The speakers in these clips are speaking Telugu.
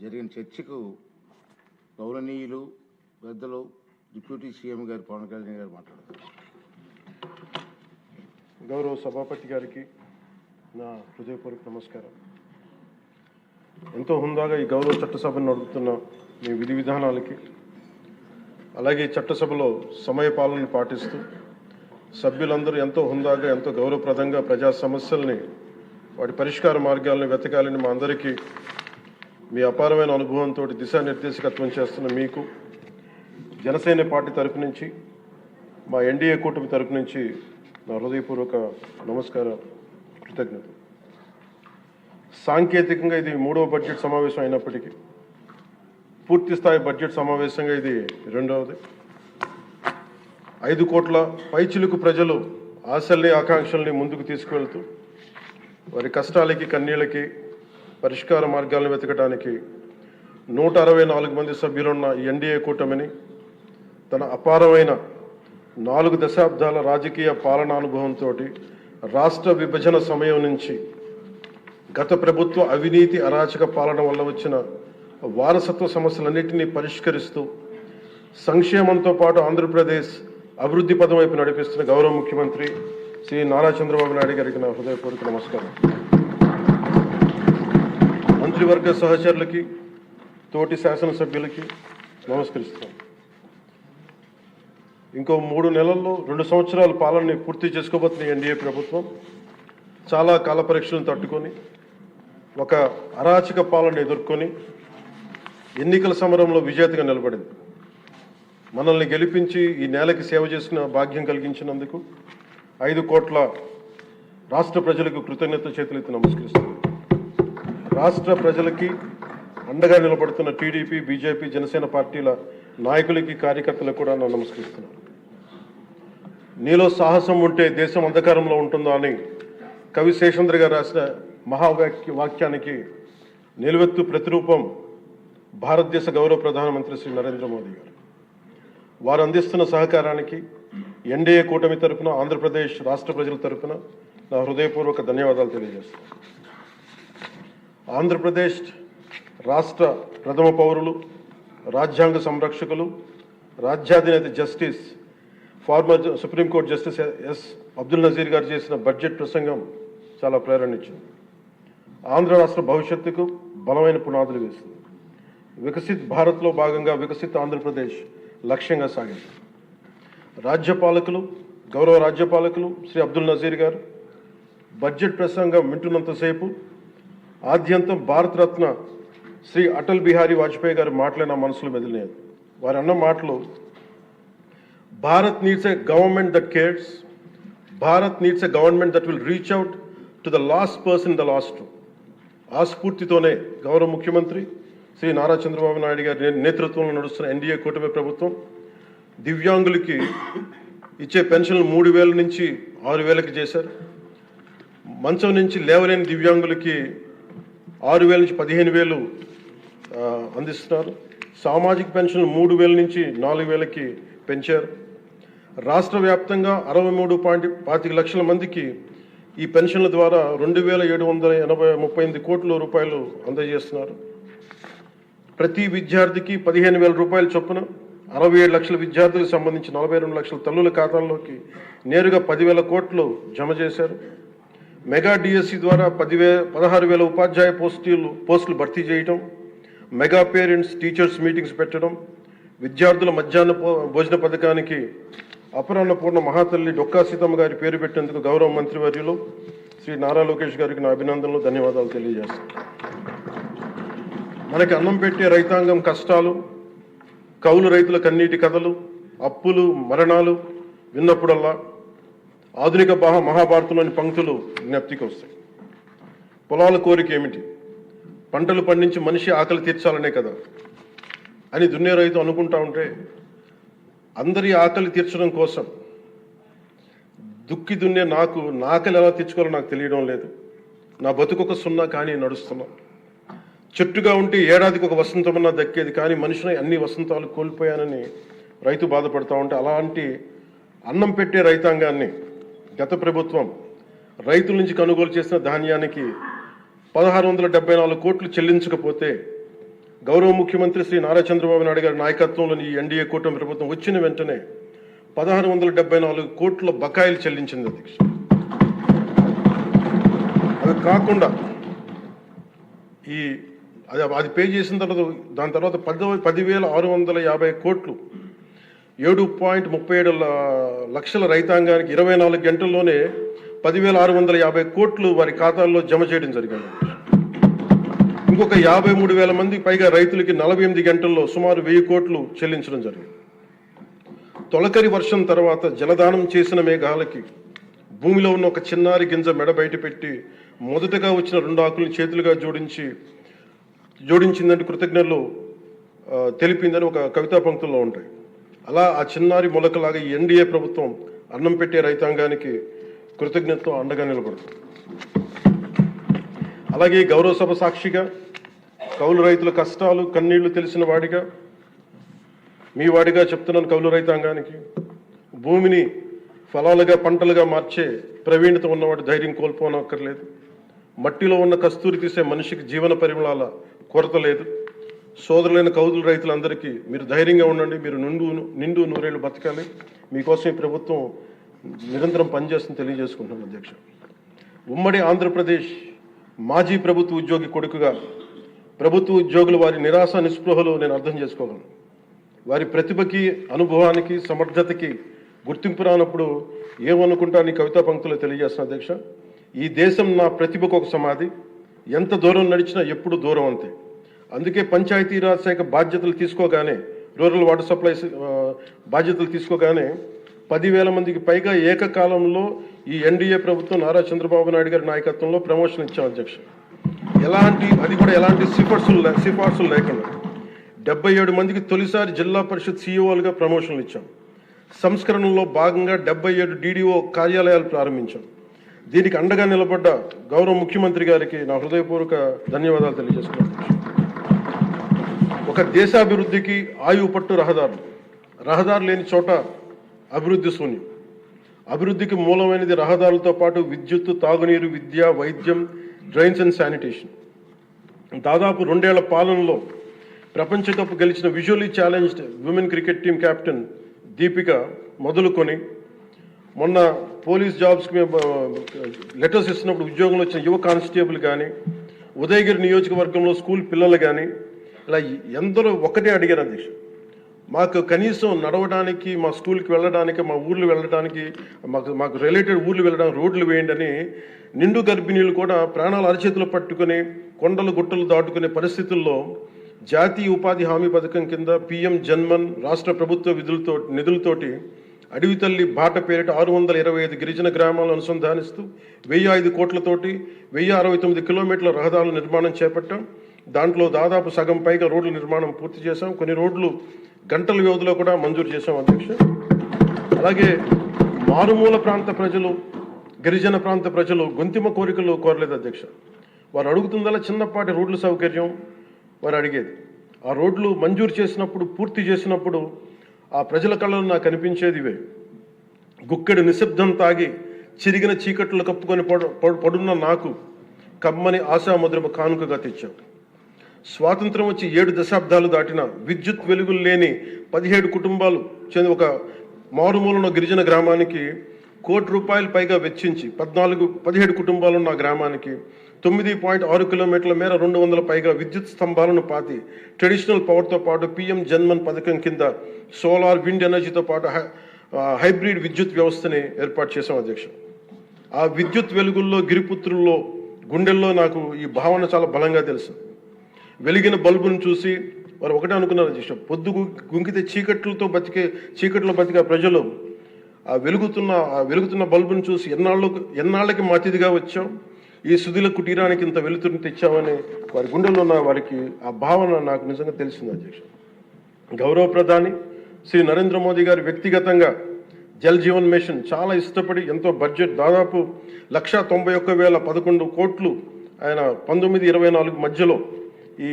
జరిగిన చర్చకు గౌరవనీయులు పెద్దలు డిప్యూటీ సీఎం గారు పవన్ కళ్యాణ్ గారు మాట్లాడతారు. గౌరవ సభాపతి గారికి నా హృదయపూర్వక నమస్కారం. ఎంతో హుందాగా ఈ గౌరవ చట్టసభను నడుపుతున్న మీ విధి విధానాలకి, అలాగే చట్టసభలో సమయపాలనను పాటిస్తూ సభ్యులందరూ ఎంతో హుందాగా, ఎంతో గౌరవప్రదంగా ప్రజా సమస్యల్ని, వాటి పరిష్కార మార్గాలను వెతకాలని మా అందరికీ మీ అపారమైన అనుభవంతో దిశానిర్దేశకత్వం చేస్తున్న మీకు జనసేన పార్టీ తరపు నుంచి, మా ఎన్డీఏ కూటమి తరపు నుంచి నా హృదయపూర్వక నమస్కారం, కృతజ్ఞత. సాంకేతికంగా ఇది 3వ బడ్జెట్ సమావేశం అయినప్పటికీ పూర్తి స్థాయి బడ్జెట్ సమావేశంగా ఇది 2వది. 5 కోట్ల పైచిలుకు ప్రజలు ఆశల్ని, ఆకాంక్షల్ని ముందుకు తీసుకువెళ్తూ వారి కష్టాలకి, కన్నీళ్ళకి పరిష్కార మార్గాలను వెతకడానికి 164 మంది సభ్యులున్న ఈ ఎన్డీఏ కూటమిని తన అపారమైన 4 దశాబ్దాల రాజకీయ పాలనానుభవంతో రాష్ట్ర విభజన సమయం నుంచి గత ప్రభుత్వ అవినీతి, అరాచక పాలన వల్ల వచ్చిన వారసత్వ సమస్యలన్నింటినీ పరిష్కరిస్తూ సంక్షేమంతో పాటు ఆంధ్రప్రదేశ్ అభివృద్ధి పదం వైపు నడిపిస్తున్న గౌరవ ముఖ్యమంత్రి శ్రీ నారా చంద్రబాబు నాయుడు గారికి నా హృదయపూర్వక నమస్కారం. మంత్రివర్గ సహచరులకి, తోటి శాసనసభ్యులకి నమస్కరిస్తున్నాను. ఇంకో 3 నెలల్లో 2 సంవత్సరాల పాలనని పూర్తి చేసుకోబోతున్న ఎన్డీఏ ప్రభుత్వం చాలా కాల పరీక్షలను తట్టుకొని ఒక అరాచక పాలన ఎదుర్కొని ఎన్నికల సమరంలో విజేతగా నిలబడింది. మనల్ని గెలిపించి ఈ నేలకి సేవ చేసిన భాగ్యం కలిగించినందుకు 5 కోట్ల రాష్ట్ర ప్రజలకు కృతజ్ఞత చేతులెత్తి నమస్కరిస్తున్నాను. రాష్ట్ర ప్రజలకి అండగా నిలబడుతున్న టీడీపీ, బీజేపీ, జనసేన పార్టీల నాయకులకి, కార్యకర్తలకు కూడా నేను నమస్కరిస్తున్నాను. నీలో సాహసం ఉంటే దేశం అంధకారంలో ఉంటుందా అని కవి శేషేంద్ర గారు రాసిన వాక్యానికి నిలువెత్తు ప్రతిరూపం భారతదేశ గౌరవ ప్రధానమంత్రి శ్రీ నరేంద్ర మోదీ గారు. వారు అందిస్తున్న సహకారానికి ఎన్డీఏ కూటమి తరఫున, ఆంధ్రప్రదేశ్ రాష్ట్ర ప్రజల తరఫున నా హృదయపూర్వక ధన్యవాదాలు తెలియజేస్తున్నాను. ఆంధ్రప్రదేశ్ రాష్ట్ర ప్రథమ పౌరులు, రాజ్యాంగ సంరక్షకులు, రాజ్యాధినేత justice, former Supreme Court justice S Abdul Nazeer గారు చేసిన బడ్జెట్ ప్రసంగం చాలా ప్రేరణ ఇచ్చింది. ఆంధ్ర రాష్ట్ర భవిష్యత్తుకు బలమైన పునాదులు వేసింది. వికసిత్ భారత్లో భాగంగా వికసిత్ ఆంధ్రప్రదేశ్ లక్ష్యంగా సాగింది. గౌరవ రాజ్యపాలకులు శ్రీ అబ్దుల్ నజీర్ గారు బడ్జెట్ ప్రసంగం వింటున్నంతసేపు ఆద్యంతం భారతరత్న శ్రీ అటల్ బిహారీ వాజ్పేయి గారు మాటలే నా మనసులో మెదిలినాయి. వారు అన్న మాటలు, Bharat needs a government that cares, Bharat needs a government that will reach out to the last person the last. ఆ స్ఫూర్తితోనే గౌరవ ముఖ్యమంత్రి శ్రీ నారా చంద్రబాబు నాయుడు గారి నేతృత్వంలో నడుస్తున్న ఎన్డీఏ కూటమి ప్రభుత్వం దివ్యాంగులకి ఇచ్చే పెన్షన్లు 3,000 నుంచి 6,000కి చేశారు. మంచం నుంచి లేవలేని దివ్యాంగులకి 6,000 నుంచి 15,000 అందిస్తున్నారు. సామాజిక పెన్షన్లు 3,000 నుంచి 4,000కి పెంచారు. రాష్ట్ర వ్యాప్తంగా 63.25 లక్షల మందికి ఈ పెన్షన్ల ద్వారా 2,738 కోట్ల రూపాయలు అందజేస్తున్నారు. ప్రతి విద్యార్థికి 15,000 రూపాయల చొప్పున 67 లక్షల విద్యార్థులకు సంబంధించి 42 లక్షల తల్లుల ఖాతాల్లోకి నేరుగా 10,000 కోట్లు జమ చేశారు. మెగా డిఎస్సి ద్వారా 16,000 ఉపాధ్యాయ పోస్టులు భర్తీ చేయటం, మెగా పేరెంట్స్ టీచర్స్ మీటింగ్స్ పెట్టడం, విద్యార్థుల మధ్యాహ్న భోజన పథకానికి అపరాన్నపూర్ణ మహాతల్లి డొక్కా సీతమ్మ గారి పేరు పెట్టేందుకు గౌరవ మంత్రివర్యులు శ్రీ నారా లోకేష్ గారికి నా అభినందనలు, ధన్యవాదాలు తెలియజేస్తాను. మనకి అన్నం పెట్టే రైతాంగం కష్టాలు, కౌలు రైతుల కన్నీటి కథలు, అప్పులు, మరణాలు విన్నప్పుడల్లా ఆధునిక మహాభారతంలోని పంక్తులు జ్ఞప్తికి వస్తాయి. పొలాల కోరిక ఏమిటి? పంటలు పండించి మనిషి ఆకలి తీర్చాలనే కదా అని దున్నే రైతు అనుకుంటా ఉంటే, అందరి ఆకలి తీర్చడం కోసం దుక్కి దున్నే నా ఆకలి ఎలా తీర్చుకోవాలో నాకు తెలియడం లేదు. నా బతుకొక సున్నా కానీ నడుస్తున్నా. చెట్టుగా ఉంటే ఏడాదికి ఒక వసంతమన్నా దక్కేది, కానీ మనిషిని అన్ని వసంతాలు కోల్పోయానని రైతు బాధపడతా ఉంటే, అలాంటి అన్నం పెట్టే రైతాంగాన్ని గత ప్రభుత్వం రైతుల నుంచి కొనుగోలు చేసిన ధాన్యానికి 1,674 కోట్లు చెల్లించకపోతే గౌరవ ముఖ్యమంత్రి శ్రీ నారా చంద్రబాబు నాయుడు గారి నాయకత్వంలోని ఈ ఎన్డీఏ కూటమి ప్రభుత్వం వచ్చిన వెంటనే 1674 కోట్ల బకాయిలు చెల్లించింది అధ్యక్ష. అది కాకుండా అది పే చేసిన తర్వాత దాని తర్వాత 10,650 కోట్లు 7.37 లక్షల రైతాంగానికి 24 గంటల్లోనే 10,650 కోట్లు వారి ఖాతాల్లో జమ చేయడం జరిగింది. ఇంకొక 53,000 మంది పైగా రైతులకి 48 గంటల్లో సుమారు 1,000 కోట్లు చెల్లించడం జరిగింది. తొలకరి వర్షం తర్వాత జలదానం చేసిన మేఘాలకి భూమిలో ఉన్న ఒక చిన్నారి గింజ మెడ బయట పెట్టి మొదటగా వచ్చిన 2 ఆకులను చేతులుగా జోడించిందంటే కృతజ్ఞతలు తెలిపిందని ఒక కవితా పంక్తుల్లో ఉంటాయి. అలా ఆ చిన్నారి మొలకలాగా ఈ ఎన్డీఏ ప్రభుత్వం అన్నం పెట్టే రైతాంగానికి కృతజ్ఞతతో అండగా నిలబడుతుంది. అలాగే గౌరవ సభ సాక్షిగా కౌలు రైతుల కష్టాలు కన్నీళ్లు తెలిసిన వాడిగా మీ వాడిగా చెప్తున్నాను. కౌలు రైతాంగానికి భూమిని ఫలాలుగా పంటలుగా మార్చే ప్రవీణత ఉన్నవాడు ధైర్యం కోల్పోనక్కర్లేదు. మట్టిలో ఉన్న కస్తూరి తీసే మనిషికి జీవన పరిమళాల కొరత లేదు. సోదరులైన కౌలు రైతులందరికీ మీరు ధైర్యంగా ఉండండి. మీరు నిండు నూరేళ్లు బతకాలి. మీకోసం ఈ ప్రభుత్వం నిరంతరం పనిచేస్తుందని తెలియజేసుకుంటున్నాను అధ్యక్ష. ఉమ్మడి ఆంధ్రప్రదేశ్ మాజీ ప్రభుత్వ ఉద్యోగి కొడుకుగా ప్రభుత్వ ఉద్యోగులు వారి నిరాశ నిస్పృహలు నేను అర్థం చేసుకోగలను. వారి ప్రతిభకి అనుభవానికి సమర్థతకి గుర్తింపు రానప్పుడు ఏమనుకుంటాను కవితా పంక్తులు తెలియజేస్తున్న అధ్యక్ష. ఈ దేశం నా ప్రతిభకు ఒక సమాధి, ఎంత దూరం నడిచినా ఎప్పుడు దూరం అంతే. అందుకే పంచాయతీరాజ్ శాఖ బాధ్యతలు తీసుకోగానే రూరల్ వాటర్ సప్లై బాధ్యతలు తీసుకోగానే 10,000 మందికి పైగా ఏకకాలంలో ఈ ఎన్డీఏ ప్రభుత్వం నారా చంద్రబాబు నాయుడు గారి నాయకత్వంలో ప్రమోషన్ ఇచ్చాం అధ్యక్ష. అది కూడా ఎలాంటి సిఫార్సులు లేకుండా 77 మందికి తొలిసారి జిల్లా పరిషత్ సీఈఓలుగా ప్రమోషన్లు ఇచ్చాం. సంస్కరణలో భాగంగా 77 డీడీఓ కార్యాలయాలు ప్రారంభించాం. దీనికి అండగా నిలబడ్డ గౌరవ ముఖ్యమంత్రి గారికి నా హృదయపూర్వక ధన్యవాదాలు తెలియజేస్తున్నాను. ఒక దేశాభివృద్ధికి ఆయువు పట్టు రహదారులు లేని చోట అభివృద్ధి శూన్యం. అభివృద్ధికి మూలమైనది రహదారులతో పాటు విద్యుత్తు, తాగునీరు, విద్య, వైద్యం, డ్రైన్స్ అండ్ శానిటేషన్. దాదాపు 2 ఏళ్ల పాలనలో ప్రపంచ కప్ గెలిచిన visually challenged women cricket team captain Deepika మొదలుకొని మొన్న పోలీస్ జాబ్స్కి లెటర్స్ ఇస్తున్నప్పుడు ఉద్యోగంలో వచ్చిన యువ కానిస్టేబుల్ కానీ, ఉదయగిరి నియోజకవర్గంలో స్కూల్ పిల్లలు కానీ ఇలా ఎందరో ఒకటే అడిగారు అధ్యక్ష. మాకు కనీసం నడవడానికి, మా స్కూల్కి వెళ్ళడానికి, మా ఊర్లు వెళ్ళడానికి, మాకు రిలేటెడ్ ఊర్లు వెళ్ళడానికి రోడ్లు వేయండి అని నిండు గర్భిణీలు కూడా ప్రాణాలు అరచేతులు పట్టుకుని కొండలు గుట్టలు దాటుకునే పరిస్థితుల్లో జాతీయ ఉపాధి హామీ పథకం కింద PM జన్మన్ రాష్ట్ర ప్రభుత్వ నిధులతోటి అడవి తల్లి బాట పేరిట 625 గిరిజన గ్రామాలను అనుసంధానిస్తూ 1,005 కోట్లతోటి 1,069 కిలోమీటర్ల రహదారుల నిర్మాణం చేపట్టాం. దాంట్లో దాదాపు సగం పైగా రోడ్ల నిర్మాణం పూర్తి చేశాం. కొన్ని రోడ్లు గంటల వ్యవధిలో కూడా మంజూరు చేశాం అధ్యక్ష. అలాగే మారుమూల ప్రాంత ప్రజలు, గిరిజన ప్రాంత ప్రజలు గొంతిమ కోరికలు కోరలేదు అధ్యక్ష. వారు అడుగుతుందల్లా చిన్నపాటి రోడ్ల సౌకర్యం వారు అడిగేది. ఆ రోడ్లు మంజూరు చేసినప్పుడు, పూర్తి చేసినప్పుడు ఆ ప్రజల కళ్ళలో నాకు అనిపించేది ఇవే. గుక్కెడు నిశ్శబ్దం తాగి చిరిగిన చీకట్లు కప్పుకొని పడున్న నాకు కమ్మని ఆశాముద్రమ కానుకగా తెచ్చాం. స్వాతంత్రం వచ్చి 7 దశాబ్దాలు దాటిన విద్యుత్ వెలుగులు లేని 17 కుటుంబాలు చెంది ఒక మారుమూలన గిరిజన గ్రామానికి ₹1,00,00,000 పైగా వెచ్చించి 17 కుటుంబాలున్న గ్రామానికి 9.6 కిలోమీటర్ల మేర 200 పైగా విద్యుత్ స్తంభాలను పాతి ట్రెడిషనల్ పవర్తో పాటు PM జన్మన్ పథకం కింద సోలార్, విండ్ ఎనర్జీతో పాటు హైబ్రిడ్ విద్యుత్ వ్యవస్థని ఏర్పాటు చేశాం అధ్యక్ష. ఆ విద్యుత్ వెలుగుల్లో, గిరిపుత్రుల్లో, గుండెల్లో నాకు ఈ భావన చాలా బలంగా తెలుసు. వెలిగిన బల్బును చూసి వారు ఒకటే అనుకున్నారు అధ్యక్ష, పొద్దు గుంకితే చీకట్లో బతికే ప్రజలు ఆ వెలుగుతున్న బల్బును చూసి ఎన్నాళ్ళకి మాతిదిగా వచ్చాం, ఈ సుధుల కుటీరానికి ఇంత వెలుతురుని తెచ్చామని వారి గుండెల్లో ఉన్న వారికి ఆ భావన నాకు నిజంగా తెలిసింది అధ్యక్ష. గౌరవ ప్రధాని శ్రీ నరేంద్ర మోదీ గారు వ్యక్తిగతంగా జల్ జీవన్ మిషన్ చాలా ఇష్టపడి ఎంతో బడ్జెట్ దాదాపు 191,011 కోట్లు ఆయన 1924 మధ్యలో ఈ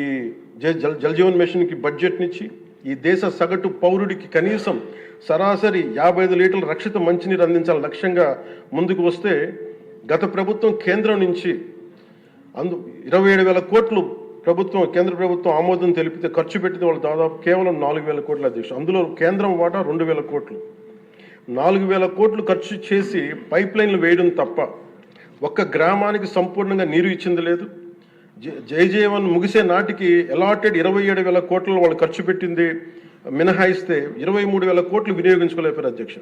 జల్ జీవన్ మిషన్కి బడ్జెట్నిచ్చి ఈ దేశ సగటు పౌరుడికి కనీసం సరాసరి 55 లీటర్ల రక్షిత మంచినీరు అందించాలని లక్ష్యంగా ముందుకు వస్తే గత ప్రభుత్వం కేంద్రం నుంచి 27,000 కోట్లు కేంద్ర ప్రభుత్వం ఆమోదం తెలిపితే ఖర్చు పెట్టింది వాళ్ళు దాదాపు కేవలం 4,000 కోట్ల అధ్యక్ష. అందులో కేంద్రం వాటా 2,000 కోట్లు. 4,000 కోట్లు ఖర్చు చేసి పైప్ లైన్లు వేయడం తప్ప ఒక్క గ్రామానికి సంపూర్ణంగా నీరు ఇచ్చింది లేదు. జైజీవన్ ముగిసే నాటికి అలాటెడ్ 27,000 కోట్లను వాళ్ళు ఖర్చు పెట్టింది మినహాయిస్తే 23,000 కోట్లు వినియోగించుకోలేపారు అధ్యక్ష.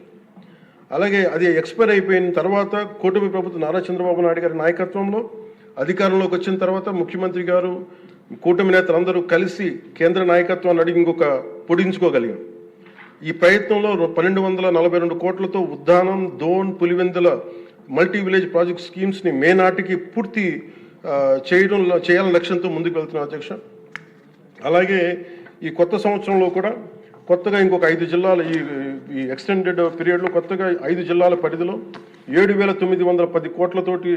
అలాగే అది ఎక్స్పైర్ అయిపోయిన తర్వాత కూటమి ప్రభుత్వం నారా చంద్రబాబు నాయుడు గారి నాయకత్వంలో అధికారంలోకి వచ్చిన తర్వాత ముఖ్యమంత్రి గారు కూటమి నేతలందరూ కలిసి కేంద్ర నాయకత్వాన్ని అడిగి ఇంకొక పొడించుకోగలిగాం. ఈ ప్రయత్నంలో 1,242 కోట్లతో Uddanam, Dhone, Pulivendula multi village project స్కీమ్స్ని మే నాటికి పూర్తి చేయాలని లక్ష్యంతో ముందుకు వెళ్తున్నాం అధ్యక్ష. అలాగే ఈ కొత్త సంవత్సరంలో కూడా కొత్తగా ఇంకొక 5 జిల్లాల ఈ ఎక్స్టెండెడ్ పీరియడ్లో కొత్తగా 5 జిల్లాల పరిధిలో 7,910 కోట్లతోటి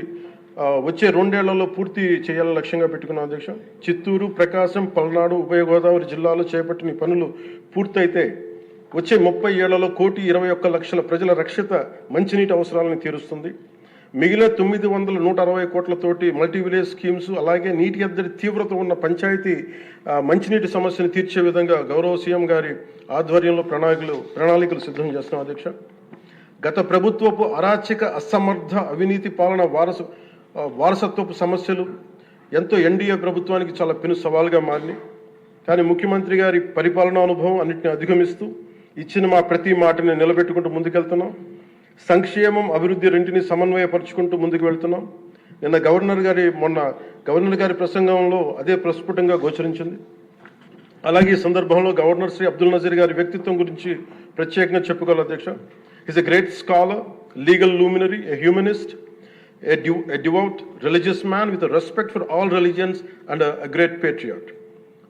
వచ్చే 2 ఏళ్లలో పూర్తి చేయాలని లక్ష్యంగా పెట్టుకున్నాం అధ్యక్ష. చిత్తూరు, ప్రకాశం, పల్నాడు, ఉభయ గోదావరి జిల్లాలో చేపట్టిన పనులు పూర్తయితే వచ్చే 30 ఏళ్లలో 1,21,00,000 ప్రజల రక్షిత మంచినీటి అవసరాలను తీరుస్తుంది. మిగిలిన 960 కోట్లతోటి మల్టీ విలేజ్ స్కీమ్స్, అలాగే నీటి ఎద్దడి తీవ్రత ఉన్న పంచాయతీ మంచినీటి సమస్యను తీర్చే విధంగా గౌరవ సీఎం గారి ఆధ్వర్యంలో ప్రణాళికలు సిద్ధం చేస్తున్నాం అధ్యక్ష. గత ప్రభుత్వపు అరాచక, అసమర్థ, అవినీతి పాలన వారసత్వపు సమస్యలు ఎంతో ఎన్డీఏ ప్రభుత్వానికి చాలా పెను సవాల్గా మారినాయి. కానీ ముఖ్యమంత్రి గారి పరిపాలనా అనుభవం అన్నింటినీ అధిగమిస్తూ ఇచ్చిన మా ప్రతి మాటని నిలబెట్టుకుంటూ ముందుకెళ్తున్నాం. సంక్షేమం, అభివృద్ధి రెంటిని సమన్వయపరుచుకుంటూ ముందుకు వెళ్తున్నాం. మొన్న గవర్నర్ గారి ప్రసంగంలో అదే ప్రస్ఫుటంగా గోచరించింది. అలాగే ఈ సందర్భంలో గవర్నర్ శ్రీ అబ్దుల్ నజీర్ గారి వ్యక్తిత్వం గురించి ప్రత్యేకంగా చెప్పుకోవాలి అధ్యక్ష. Is a great scholar, legal luminary, a humanist, a devout religious man with a respect for all religions and a great patriot.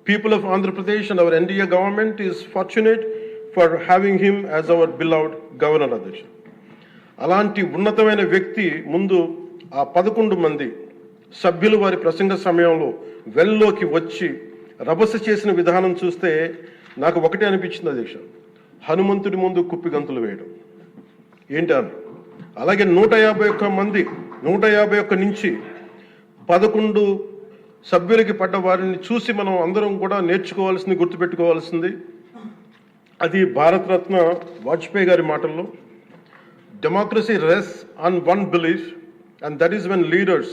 People of Andhra Pradesh and our NDA government is fortunate for having him as our beloved governor అధ్యక్ష. అలాంటి ఉన్నతమైన వ్యక్తి ముందు ఆ 11 మంది సభ్యులు వారి ప్రసంగ సమయంలో వెల్లోకి వచ్చి రభస చేసిన విధానం చూస్తే నాకు ఒకటే అనిపించింది అధ్యక్ష, హనుమంతుడి ముందు కుప్పి గంతులు వేయడం ఏంటి అని. అలాగే 151 నుంచి 11 సభ్యులకి పడ్డ వారిని చూసి మనం అందరం కూడా నేర్చుకోవాల్సింది, గుర్తుపెట్టుకోవాల్సింది అది భారతరత్న వాజ్పేయి గారి మాటల్లో, democracy రెsts on one belief, and that is when leaders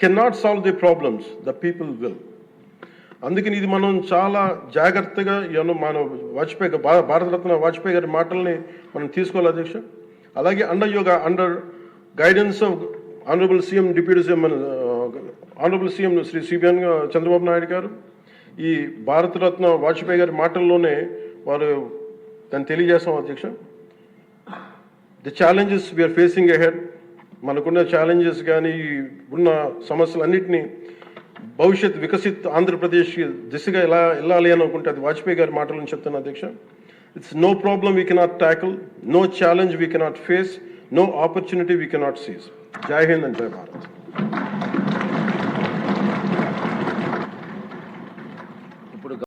cannot solve the problems, the people will. అందుకని ఇది మనం చాలా జాగ్రత్తగా మన భారతరత్న వాజ్పేయి గారి మాటల్ని మనం తీసుకోవాలి అధ్యక్ష. అలాగే under guidance of honourable CM Shri CBN Chandrababu Naidu garu ఈ భారతరత్న వాజ్పేయి గారి మాటల్లోనే వారు దాన్ని తెలియజేస్తాం అధ్యక్ష. The challenges we are facing ahead, మనకున్న ఛాలెంజెస్ కానీ ఉన్న సమస్యలన్నింటినీ భవిష్యత్ వికసిత్ ఆంధ్రప్రదేశ్ దిశగా ఎలా వెళ్ళాలి అని అనుకుంటే అది వాజ్పేయి గారి మాటలను చెప్తాను అధ్యక్ష. It's no problem we cannot tackle, no challenge we cannot face, no opportunity we cannot seize. Jai Hind and జై భారత్.